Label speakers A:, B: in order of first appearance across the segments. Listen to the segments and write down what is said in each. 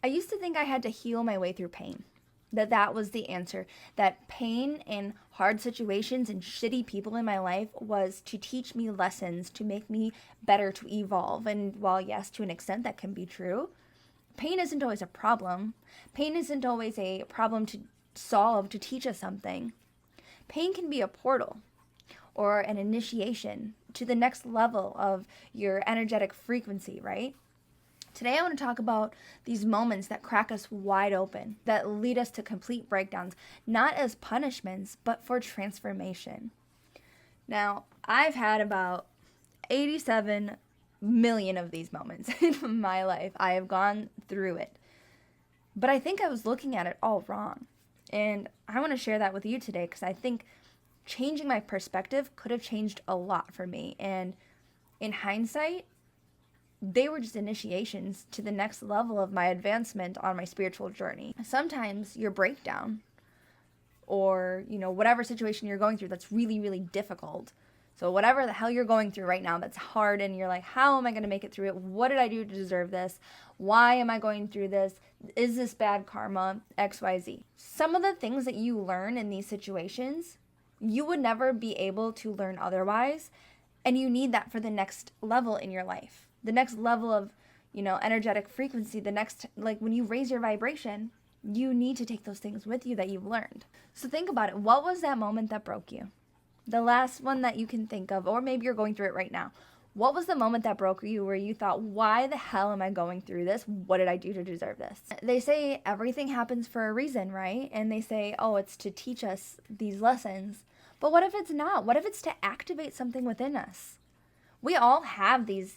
A: I used to think I had to heal my way through pain. That was the answer. That pain and hard situations and shitty people in my life was to teach me lessons, to make me better, to evolve. And while yes, to an extent that can be true, pain isn't always a problem. Pain isn't always a problem to solve, to teach us something. Pain can be a portal or an initiation to the next level of your energetic frequency, right? Today, I want to talk about these moments that crack us wide open, that lead us to complete breakdowns, not as punishments, but for transformation. Now, I've had about 87 million of these moments in my life. I have gone through it. But I think I was looking at it all wrong. And I want to share that with you today because I think changing my perspective could have changed a lot for me. And in hindsight, they were just initiations to the next level of my advancement on my spiritual journey. Sometimes your breakdown or, whatever situation you're going through that's really, really difficult. So whatever the hell you're going through right now that's hard and you're like, how am I going to make it through it? What did I do to deserve this? Why am I going through this? Is this bad karma? XYZ. Some of the things that you learn in these situations, you would never be able to learn otherwise. And you need that for the next level in your life. The next level of, energetic frequency, the next, like when you raise your vibration, you need to take those things with you that you've learned. So think about it. What was that moment that broke you? The last one that you can think of, or maybe you're going through it right now. What was the moment that broke you where you thought, why the hell am I going through this? What did I do to deserve this? They say everything happens for a reason, right? And they say, oh, it's to teach us these lessons. But what if it's not? What if it's to activate something within us? We all have these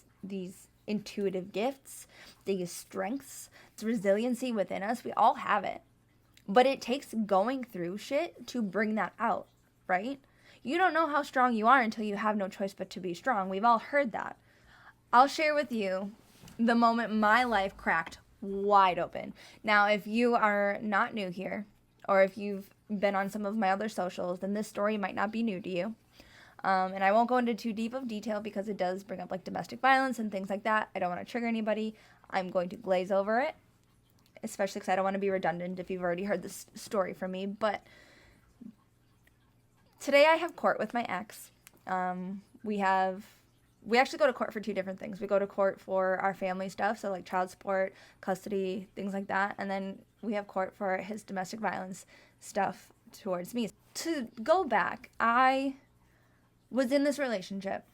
A: intuitive gifts, these strengths, this resiliency within us. We all have it. But it takes going through shit to bring that out, right? You don't know how strong you are until you have no choice but to be strong. We've all heard that. I'll share with you the moment my life cracked wide open. Now, if you are not new here, or if you've been on some of my other socials, then this story might not be new to you. And I won't go into too deep of detail because it does bring up like domestic violence and things like that. I don't want to trigger anybody. I'm going to glaze over it, especially because I don't want to be redundant if you've already heard this story from me. But today I have court with my ex. We actually go to court for two different things. We go to court for our family stuff, so like child support, custody, things like that. And then we have court for his domestic violence stuff towards me. To go back, I was in this relationship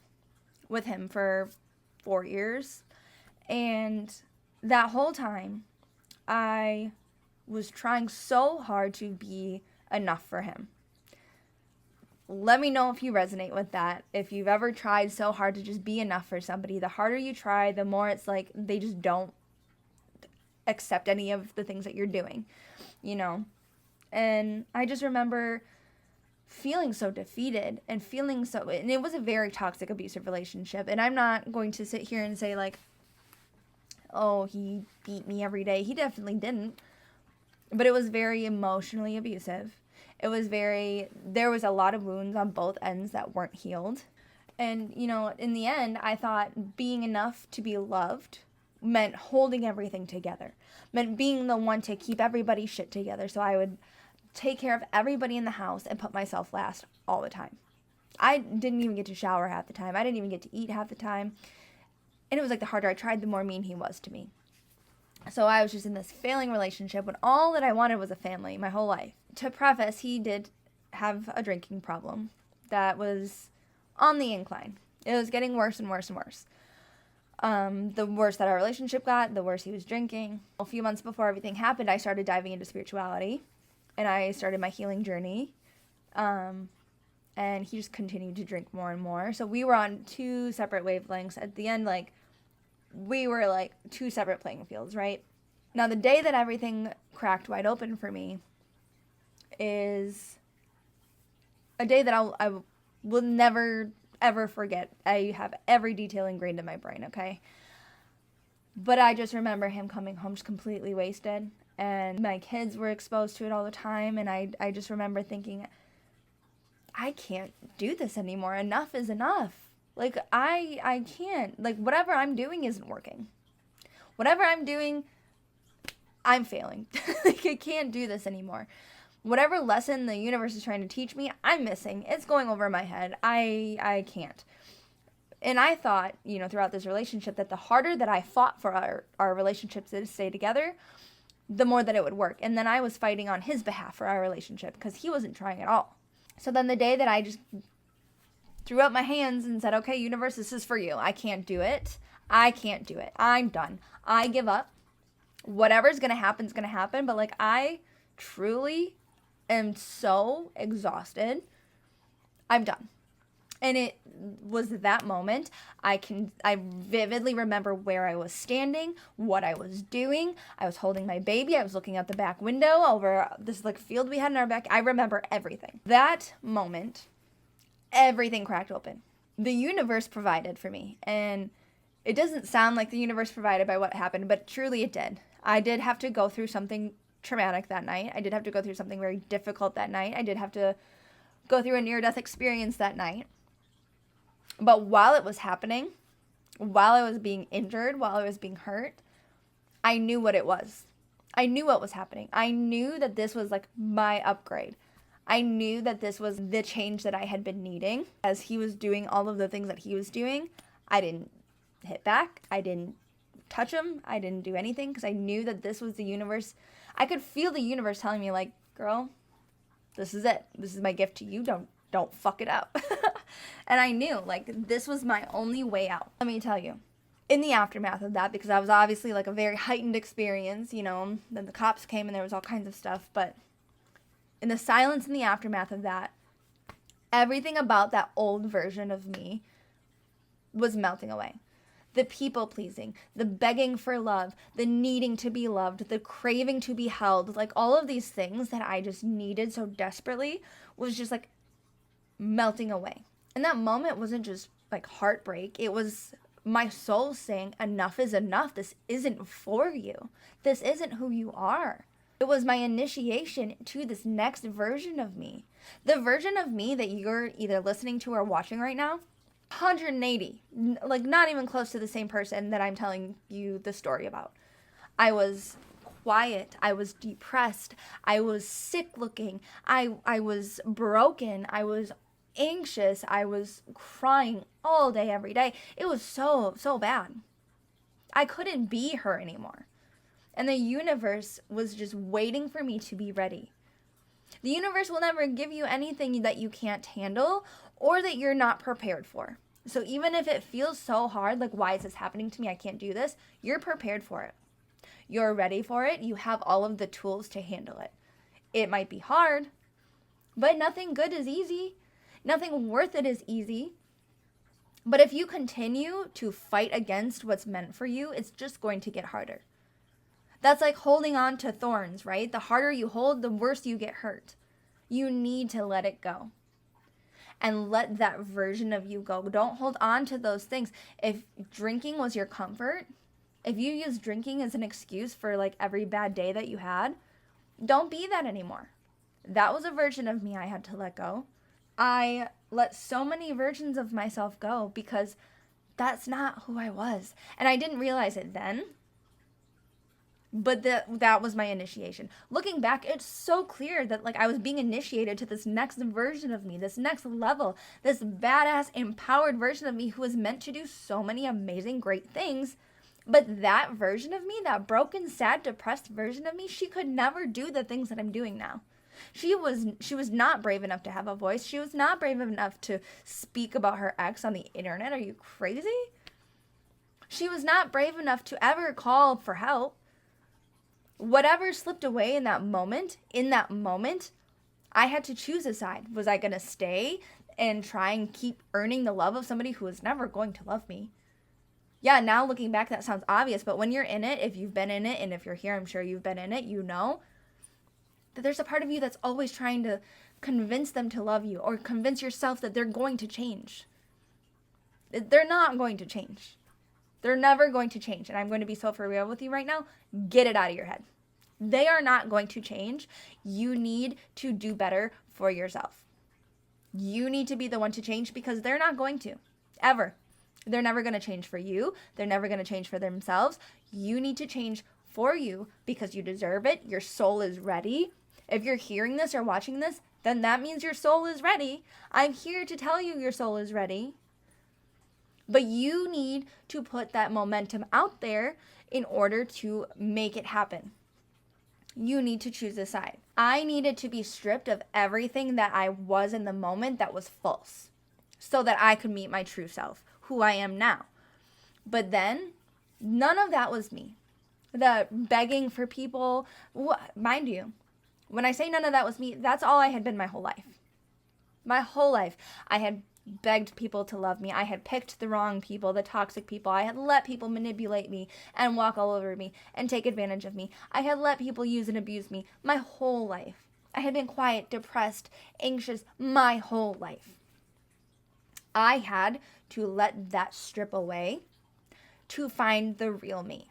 A: with him for 4 years. And that whole time, I was trying so hard to be enough for him. Let me know if you resonate with that. If you've ever tried so hard to just be enough for somebody, the harder you try, the more it's like they just don't accept any of the things that you're doing, And I just remember feeling so defeated and and it was a very toxic, abusive relationship. And I'm not going to sit here and say like, oh, he beat me every day. He definitely didn't. But it was very emotionally abusive. There was a lot of wounds on both ends that weren't healed. And, in the end, I thought being enough to be loved meant holding everything together, meant being the one to keep everybody's shit together. So I would take care of everybody in the house and put myself last all the time. I didn't even get to shower half the time. I didn't even get to eat half the time. And it was like the harder I tried, the more mean he was to me. So I was just in this failing relationship when all that I wanted was a family my whole life. To preface, he did have a drinking problem that was on the incline. It was getting worse and worse and worse. The worse that our relationship got, the worse he was drinking. A few months before everything happened, I started diving into spirituality. And I started my healing journey. And he just continued to drink more and more. So we were on two separate wavelengths. At the end, we were two separate playing fields, right? Now, the day that everything cracked wide open for me is a day that I will never, ever forget. I have every detail ingrained in my brain, okay? But I just remember him coming home just completely wasted. And my kids were exposed to it all the time. And I just remember thinking, I can't do this anymore. Enough is enough. I can't. Whatever I'm doing isn't working. Whatever I'm doing I'm failing. Like, I can't do this anymore. Whatever lesson the universe is trying to teach me, I'm missing. It's going over my head. I can't. And I thought, throughout this relationship, that the harder that I fought for our relationship to stay together, the more that it would work. And then I was fighting on his behalf for our relationship because he wasn't trying at all. So then the day that I just threw up my hands and said, okay, universe, this is for you. I can't do it. I can't do it. I'm done. I give up. Whatever's going to happen is going to happen. But like, I truly am so exhausted. I'm done. And it was that moment. I vividly remember where I was standing, what I was doing. I was holding my baby. I was looking out the back window over this like field we had in our back. I remember everything. That moment, everything cracked open. The universe provided for me. And it doesn't sound like the universe provided by what happened, but truly it did. I did have to go through something traumatic that night. I did have to go through something very difficult that night. I did have to go through a near-death experience that night. But while it was happening, while I was being injured, while I was being hurt, I knew what it was. I knew what was happening. I knew that this was like my upgrade. I knew that this was the change that I had been needing. As he was doing all of the things that he was doing, I didn't hit back. I didn't touch him. I didn't do anything because I knew that this was the universe. I could feel the universe telling me like, girl, this is it. This is my gift to you. Don't fuck it up. And I knew, like, this was my only way out. Let me tell you, in the aftermath of that, because I was obviously, like, a very heightened experience, then the cops came and there was all kinds of stuff, but in the silence in the aftermath of that, everything about that old version of me was melting away. The people-pleasing, the begging for love, the needing to be loved, the craving to be held, like, all of these things that I just needed so desperately was just, like, melting away. And that moment wasn't just like heartbreak. It was my soul saying, enough is enough. This isn't for you. This isn't who you are. It was my initiation to this next version of me. The version of me that you're either listening to or watching right now, 180, like not even close to the same person that I'm telling you the story about. I was quiet. I was depressed. I was sick looking. I was broken. I was anxious. I was crying all day, every day. It was so bad. I couldn't be her anymore. And the universe was just waiting for me to be ready. The universe will never give you anything that you can't handle or that you're not prepared for. So even if it feels so hard, like, why is this happening to me? I can't do this. You're prepared for it. You're ready for it. You have all of the tools to handle it. It might be hard, but nothing good is easy. Nothing worth it is easy. But if you continue to fight against what's meant for you, it's just going to get harder. That's like holding on to thorns, right? The harder you hold, the worse you get hurt. You need to let it go. And let that version of you go. Don't hold on to those things. If drinking was your comfort, if you use drinking as an excuse for like every bad day that you had, don't be that anymore. That was a version of me I had to let go. I let so many versions of myself go because that's not who I was. And I didn't realize it then, but that was my initiation. Looking back, it's so clear that like I was being initiated to this next version of me, this next level, this badass, empowered version of me who was meant to do so many amazing, great things. But that version of me, that broken, sad, depressed version of me, she could never do the things that I'm doing now. She was not brave enough to have a voice. She was not brave enough to speak about her ex on the internet. Are you crazy? She was not brave enough to ever call for help. Whatever slipped away in that moment, I had to choose a side. Was I going to stay and try and keep earning the love of somebody who was never going to love me? Yeah, now looking back, that sounds obvious, but when you're in it, if you've been in it, and if you're here, I'm sure you've been in it, you know that there's a part of you that's always trying to convince them to love you or convince yourself that they're going to change. They're not going to change. They're never going to change. And I'm going to be so for real with you right now. Get it out of your head. They are not going to change. You need to do better for yourself. You need to be the one to change because they're not going to. Ever. They're never going to change for you. They're never going to change for themselves. You need to change for you because you deserve it. Your soul is ready. If you're hearing this or watching this, then that means your soul is ready. I'm here to tell you your soul is ready. But you need to put that momentum out there in order to make it happen. You need to choose a side. I needed to be stripped of everything that I was in the moment that was false so that I could meet my true self, who I am now. But then, none of that was me. The begging for people, mind you, when I say none of that was me, that's all I had been my whole life. My whole life, I had begged people to love me. I had picked the wrong people, the toxic people. I had let people manipulate me and walk all over me and take advantage of me. I had let people use and abuse me my whole life. I had been quiet, depressed, anxious my whole life. I had to let that strip away to find the real me.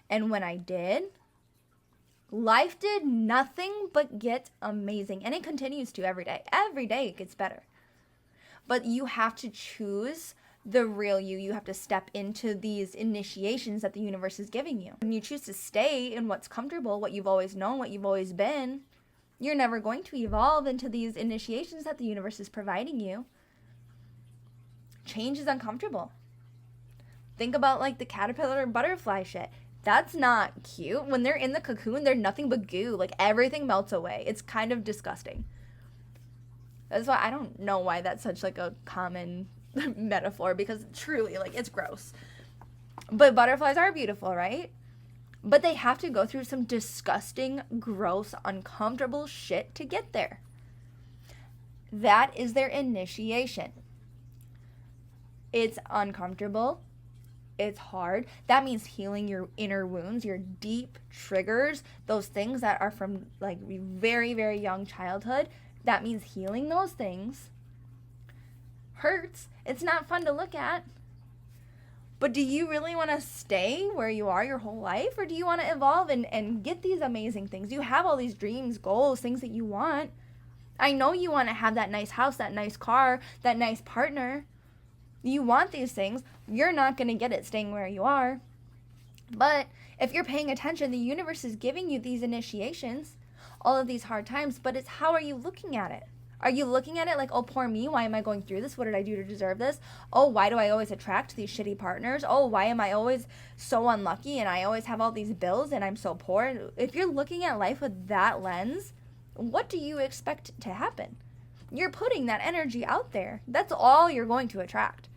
A: And when I did, life did nothing but get amazing. And it continues to every day. Every day it gets better. But you have to choose the real you. You have to step into these initiations that the universe is giving you. When you choose to stay in what's comfortable, what you've always known, what you've always been, you're never going to evolve into these initiations that the universe is providing you. Change is uncomfortable. Think about like the caterpillar butterfly shit. That's not cute. When they're in the cocoon, they're nothing but goo. Like everything melts away. It's kind of disgusting. That's why I don't know why that's such like a common metaphor, because truly, like, it's gross. But butterflies are beautiful, right? But they have to go through some disgusting, gross, uncomfortable shit to get there. That is their initiation. It's uncomfortable. It's hard. That means healing your inner wounds, your deep triggers, those things that are from like very, very young childhood. That means healing those things. Hurts. It's not fun to look at. But do you really want to stay where you are your whole life? Or do you want to evolve and get these amazing things? You have all these dreams, goals, things that you want. I know you want to have that nice house, that nice car, that nice partner. You want these things. You're not going to get it staying where you are. But if you're paying attention, the universe is giving you these initiations, all of these hard times, but it's how are you looking at it? Are you looking at it like, oh, poor me, why am I going through this? What did I do to deserve this? Oh, why do I always attract these shitty partners? Oh, why am I always so unlucky and I always have all these bills and I'm so poor? If you're looking at life with that lens, what do you expect to happen? You're putting that energy out there. That's all you're going to attract.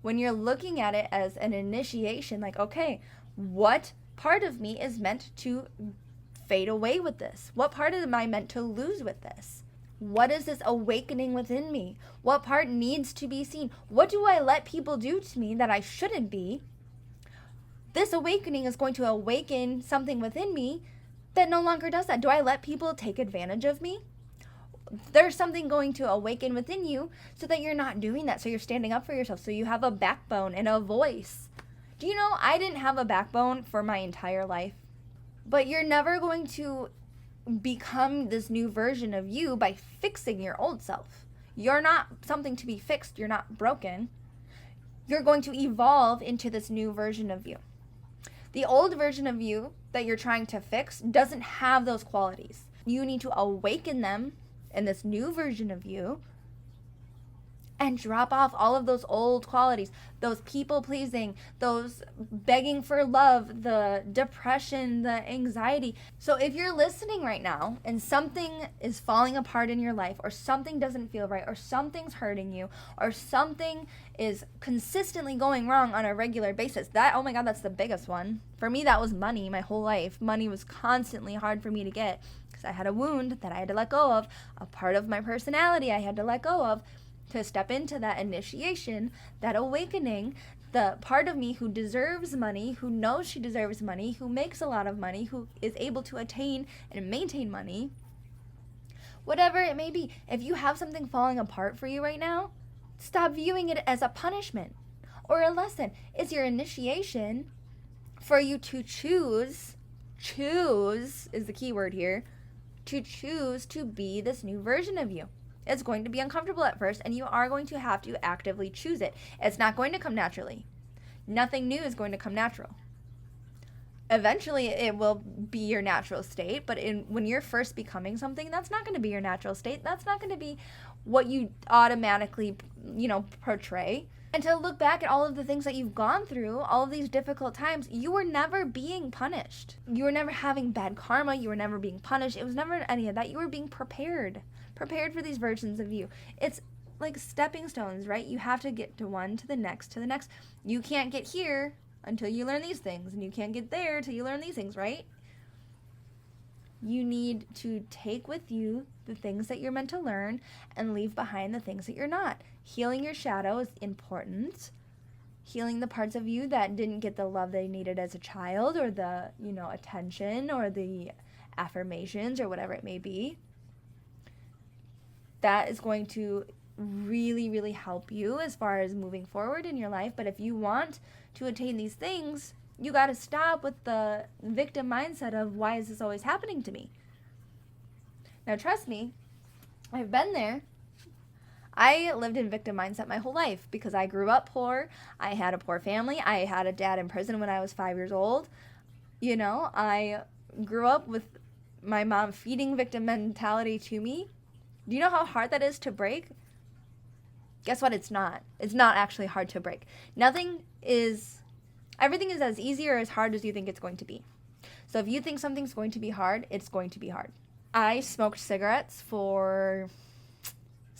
A: When you're looking at it as an initiation, like, okay, what part of me is meant to fade away with this? What part am I meant to lose with this? What is this awakening within me? What part needs to be seen? What do I let people do to me that I shouldn't be? This awakening is going to awaken something within me that no longer does that. Do I let people take advantage of me? There's something going to awaken within you so that you're not doing that. So you're standing up for yourself. So you have a backbone and a voice. Do you know I didn't have a backbone for my entire life? But you're never going to become this new version of you by fixing your old self. You're not something to be fixed. You're not broken. You're going to evolve into this new version of you. The old version of you that you're trying to fix doesn't have those qualities. You need to awaken them in this new version of you and drop off all of those old qualities, those people pleasing, those begging for love, the depression, the anxiety. So if you're listening right now and something is falling apart in your life, or something doesn't feel right, or something's hurting you, or something is consistently going wrong on a regular basis, that, oh my God, that's the biggest one. For me, that was money my whole life. Money was constantly hard for me to get because I had a wound that I had to let go of, a part of my personality I had to let go of, to step into that initiation, that awakening, the part of me who deserves money, who knows she deserves money, who makes a lot of money, who is able to attain and maintain money. Whatever it may be, if you have something falling apart for you right now, stop viewing it as a punishment or a lesson. It's your initiation for you to choose is the key word here, to choose to be this new version of you. It's going to be uncomfortable at first, and you are going to have to actively choose it. It's not going to come naturally. Nothing new is going to come natural. Eventually it will be your natural state, but when you're first becoming something, that's not going to be your natural state. That's not going to be what you automatically, portray. And to look back at all of the things that you've gone through, all of these difficult times, you were never being punished. You were never having bad karma. You were never being punished. It was never any of that. You were being prepared for these versions of you. It's like stepping stones, right? You have to get to one, to the next, to the next. You can't get here until you learn these things, and you can't get there till you learn these things, right? You need to take with you the things that you're meant to learn and leave behind the things that you're not. Healing your shadow is important. Healing the parts of you that didn't get the love they needed as a child, or the, attention, or the affirmations, or whatever it may be. That is going to really, really help you as far as moving forward in your life. But if you want to attain these things, you got to stop with the victim mindset of, why is this always happening to me? Now, trust me, I've been there. I lived in victim mindset my whole life because I grew up poor. I had a poor family. I had a dad in prison when I was 5 years old. I grew up with my mom feeding victim mentality to me. Do you know how hard that is to break? Guess what? It's not. It's not actually hard to break. Everything is as easy or as hard as you think it's going to be. So if you think something's going to be hard, it's going to be hard. I smoked cigarettes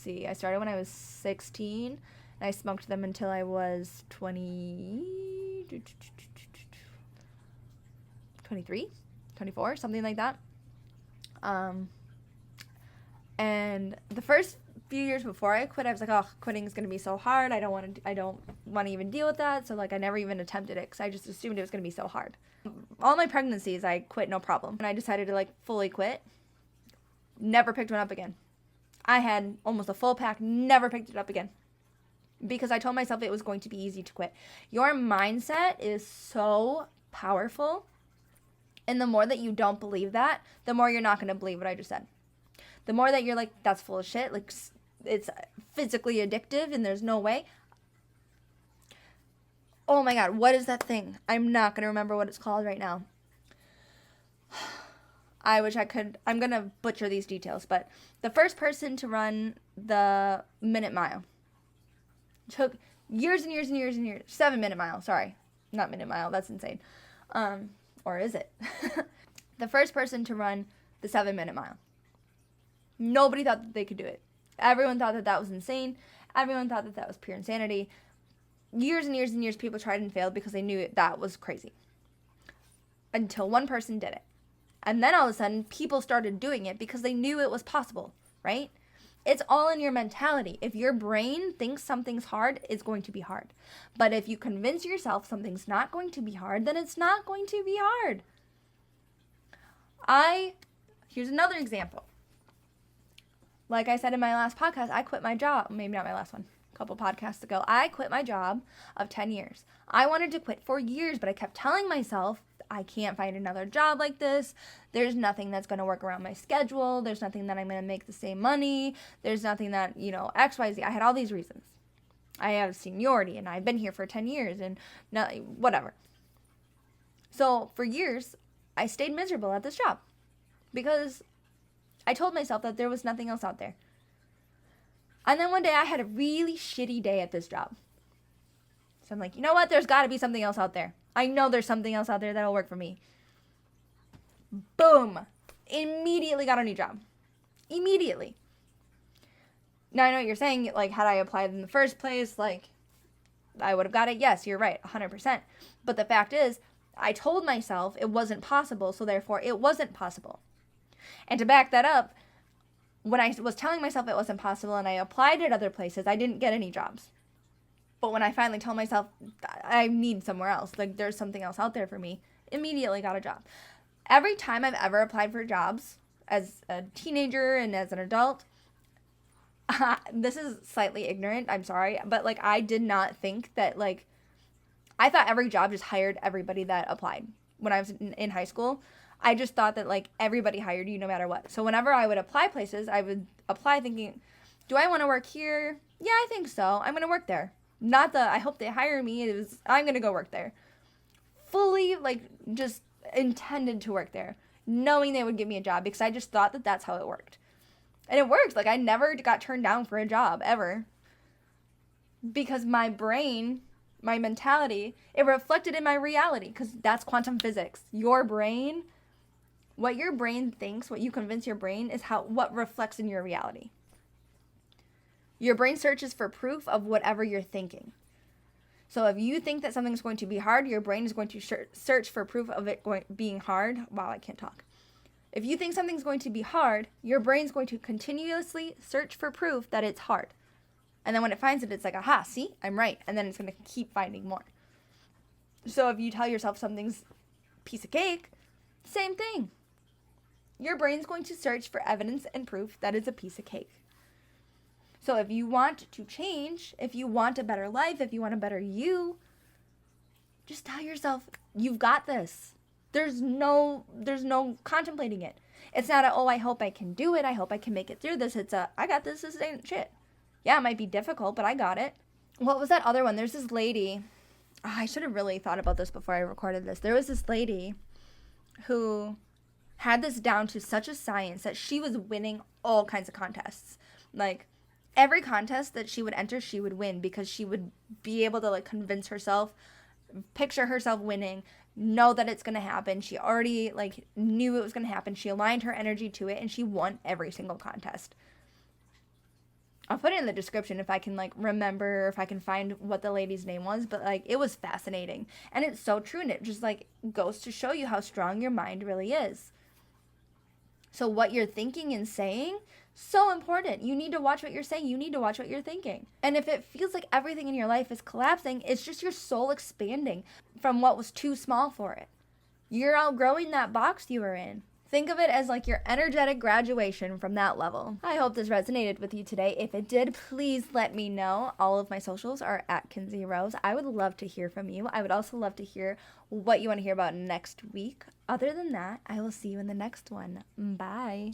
A: I started when I was 16, and I smoked them until I was 23, 24, something like that. And the first few years before I quit, I was like, oh, quitting is going to be so hard. I don't want to even deal with that. So I never even attempted it because I just assumed it was going to be so hard. All my pregnancies, I quit no problem. And I decided to fully quit. Never picked one up again. I had almost a full pack, never picked it up again. Because I told myself it was going to be easy to quit. Your mindset is so powerful. And the more that you don't believe that, the more you're not going to believe what I just said. The more that you're like, that's full of shit, it's physically addictive and there's no way. Oh my God, what is that thing? I'm not going to remember what it's called right now. I wish I could. I'm going to butcher these details, but the first person to run the minute mile took years and years and years and years. 7-minute mile, sorry. Not minute mile, that's insane. Or is it? The first person to run the 7-minute mile. Nobody thought that they could do it. Everyone thought that that was insane. Everyone thought that that was pure insanity. Years and years and years people tried and failed because they knew that was crazy. Until one person did it. And then all of a sudden, people started doing it because they knew it was possible, right? It's all in your mentality. If your brain thinks something's hard, it's going to be hard. But if you convince yourself something's not going to be hard, then it's not going to be hard. Here's another example. Like I said in my last podcast, I quit my job. Maybe not my last one. A couple podcasts ago. I quit my job of 10 years. I wanted to quit for years, but I kept telling myself, I can't find another job like this. There's nothing that's going to work around my schedule. There's nothing that I'm going to make the same money. There's nothing that, XYZ. I had all these reasons. I have seniority and I've been here for 10 years and whatever. So for years, I stayed miserable at this job because I told myself that there was nothing else out there. And then one day I had a really shitty day at this job. So I'm like, you know what? There's got to be something else out there. I know there's something else out there that'll work for me. Boom. Immediately got a new job. Immediately. Now I know what you're saying. Had I applied in the first place, I would have got it. Yes, you're right. 100%. But the fact is, I told myself it wasn't possible, so therefore it wasn't possible. And to back that up, when I was telling myself it wasn't possible and I applied at other places, I didn't get any jobs. But when I finally told myself I need somewhere else, there's something else out there for me, immediately got a job. Every time I've ever applied for jobs as a teenager and as an adult, this is slightly ignorant, I'm sorry, but I did not think that I thought every job just hired everybody that applied. When I was in high school, I just thought that everybody hired you no matter what. So whenever I would apply places, I would apply thinking, do I want to work here? Yeah, I think so. I'm going to work there. Not I hope they hire me. It was, I'm going to go work there. Fully, just intended to work there, knowing they would give me a job because I just thought that that's how it worked. And it worked. Like, I never got turned down for a job, ever. Because my brain, my mentality, it reflected in my reality, because that's quantum physics. Your brain, what your brain thinks, what you convince your brain is what reflects in your reality. Your brain searches for proof of whatever you're thinking. So if you think that something's going to be hard, your brain is going to search for proof of it being hard. Wow, I can't talk. If you think something's going to be hard, your brain's going to continuously search for proof that it's hard. And then when it finds it, it's like, aha, see, I'm right. And then it's going to keep finding more. So if you tell yourself something's a piece of cake, same thing. Your brain's going to search for evidence and proof that it's a piece of cake. So if you want to change, if you want a better life, if you want a better you, just tell yourself, you've got this. There's no contemplating it. It's not I hope I can do it. I hope I can make it through this. It's I got this. This ain't shit. Yeah, it might be difficult, but I got it. What was that other one? There's this lady. Oh, I should have really thought about this before I recorded this. There was this lady who had this down to such a science that she was winning all kinds of contests. Like, every contest that she would enter, she would win, because she would be able to, like, convince herself, picture herself winning, know that it's going to happen. She already, like, knew it was going to happen. She aligned her energy to it, and she won every single contest. I'll put it in the description if I can, like, remember, if I can find what the lady's name was, but, like, it was fascinating. And it's so true, and it just, like, goes to show you how strong your mind really is. So what you're thinking and saying, so important. You need to watch what you're saying. You need to watch what you're thinking. And if it feels like everything in your life is collapsing, it's just your soul expanding from what was too small for it. You're outgrowing that box you were in. Think of it as like your energetic graduation from that level. I hope this resonated with you today. If it did, please let me know. All of my socials are at Kinsey Rose. I would love to hear from you. I would also love to hear what you want to hear about next week. Other than that, I will see you in the next one. Bye.